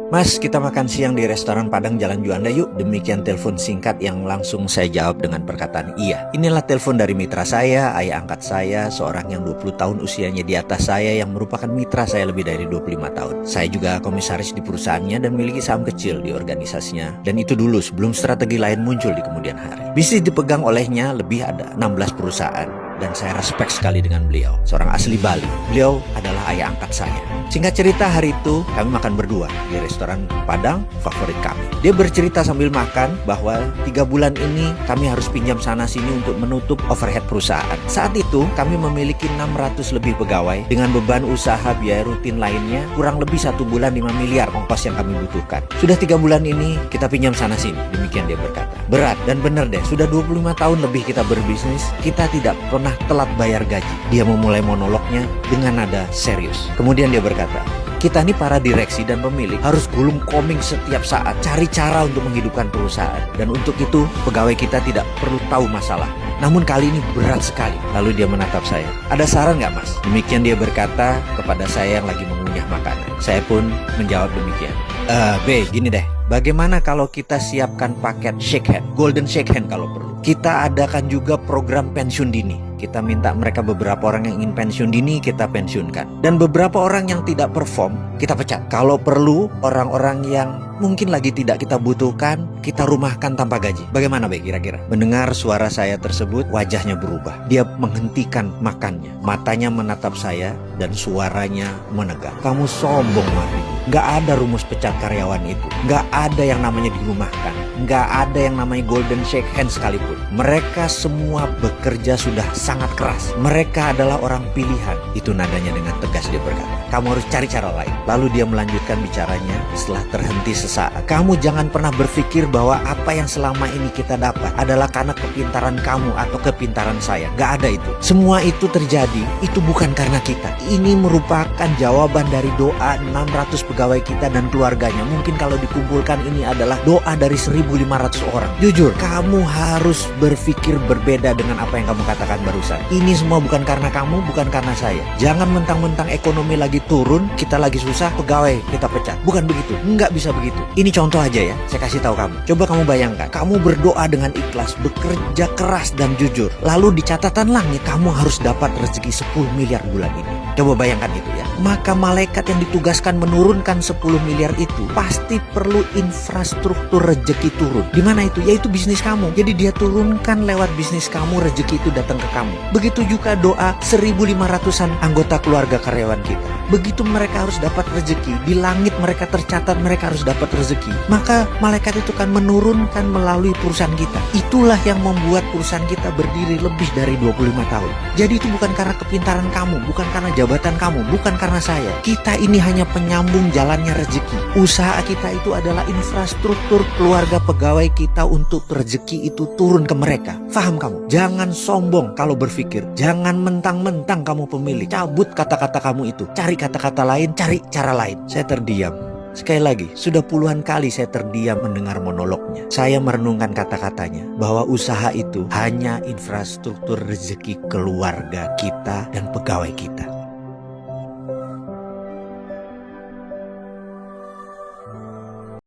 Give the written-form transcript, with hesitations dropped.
Mas, kita makan siang di restoran Padang Jalan Juanda yuk. Demikian telepon singkat yang langsung saya jawab dengan perkataan iya. Inilah telepon dari mitra saya, ayah angkat saya, seorang yang 20 tahun usianya di atas saya, yang merupakan mitra saya lebih dari 25 tahun. Saya juga komisaris di perusahaannya dan memiliki saham kecil di organisasinya. Dan itu dulu sebelum strategi lain muncul di kemudian hari. Bisnis dipegang olehnya lebih ada 16 perusahaan. Dan saya respect sekali dengan beliau, seorang asli Bali. Beliau adalah ayah angkat saya. Singkat cerita, hari itu kami makan berdua di restoran Padang favorit kami. Dia bercerita sambil makan bahwa 3 bulan ini kami harus pinjam sana sini untuk menutup overhead perusahaan. Saat itu kami memiliki 600 lebih pegawai dengan beban usaha biaya rutin lainnya kurang lebih 1 bulan 5 miliar ongkos yang kami butuhkan. Sudah 3 bulan ini kita pinjam sana sini, demikian dia berkata. Berat dan benar deh, sudah 25 tahun lebih kita berbisnis, kita tidak pernah telat bayar gaji. Dia memulai monolognya dengan nada serius. Kemudian dia berkata, kita nih para direksi dan pemilik harus gulung koming setiap saat, cari cara untuk menghidupkan perusahaan. Dan untuk itu pegawai kita tidak perlu tahu masalah. Namun kali ini berat sekali. Lalu dia menatap saya. Ada saran nggak, Mas? Demikian dia berkata kepada saya yang lagi mengunyah makanan. Saya pun menjawab demikian. B, gini deh. Bagaimana kalau kita siapkan paket shake hand, golden shake hand kalau perlu. Kita adakan juga program pensiun dini. Kita minta mereka beberapa orang yang ingin pensiun dini, kita pensiunkan. Dan beberapa orang yang tidak perform, kita pecat. Kalau perlu, orang-orang yang mungkin lagi tidak kita butuhkan, kita rumahkan tanpa gaji. Bagaimana Be kira-kira? Mendengar suara saya tersebut, wajahnya berubah. Dia menghentikan makannya. Matanya menatap saya dan suaranya menegak. Kamu sombong, Martin. Gak ada rumus pecat karyawan itu. Gak ada yang namanya dirumahkan. Gak ada yang namanya golden shake hand sekalipun. Mereka semua bekerja sudah sangat keras. Mereka adalah orang pilihan. Itu nadanya dengan tegas dia berkata. Kamu harus cari cara lain. Lalu dia melanjutkan bicaranya setelah terhenti sesaat. Kamu jangan pernah berpikir bahwa apa yang selama ini kita dapat adalah karena kepintaran kamu atau kepintaran saya. Gak ada itu. Semua itu terjadi, itu bukan karena kita. Ini merupakan jawaban dari doa 600 pegawai kita dan keluarganya. Mungkin kalau dikumpulkan ini adalah doa dari 1.500 orang. Jujur, kamu harus berpikir berbeda dengan apa yang kamu katakan barusan. Ini semua bukan karena kamu, bukan karena saya. Jangan mentang-mentang ekonomi lagi turun, kita lagi susah, pegawai kita pecat. Bukan begitu, nggak bisa begitu. Ini contoh aja ya, saya kasih tahu kamu. Coba kamu bayangkan, kamu berdoa dengan ikhlas, bekerja keras dan jujur. Lalu di catatan langit, kamu harus dapat rezeki 10 miliar bulan ini. Coba bayangkan itu ya. Maka malaikat yang ditugaskan menurunkan 10 miliar itu pasti perlu infrastruktur rezeki turun. Di mana itu? Yaitu bisnis kamu. Jadi dia turunkan lewat bisnis kamu, rezeki itu datang ke kamu. Begitu juga doa 1.500-an anggota keluarga karyawan kita. Begitu mereka harus dapat rezeki, di langit mereka tercatat mereka harus dapat rezeki. Maka malaikat itu kan menurunkan melalui perusahaan kita. Itulah yang membuat perusahaan kita berdiri lebih dari 25 tahun. Jadi itu bukan karena kepintaran kamu, bukan karena jabatan kamu, bukan karena saya. Kita ini hanya penyambung jalannya rezeki. Usaha kita itu adalah infrastruktur keluarga pegawai kita untuk rezeki itu turun ke mereka. Faham kamu? Jangan sombong kalau berpikir. Jangan mentang-mentang kamu pemilik. Cabut kata-kata kamu itu. Cari kata-kata lain, cari cara lain. Saya terdiam. Sekali lagi, sudah puluhan kali saya terdiam mendengar monolognya. Saya merenungkan kata-katanya bahwa usaha itu hanya infrastruktur rezeki keluarga kita dan pegawai kita.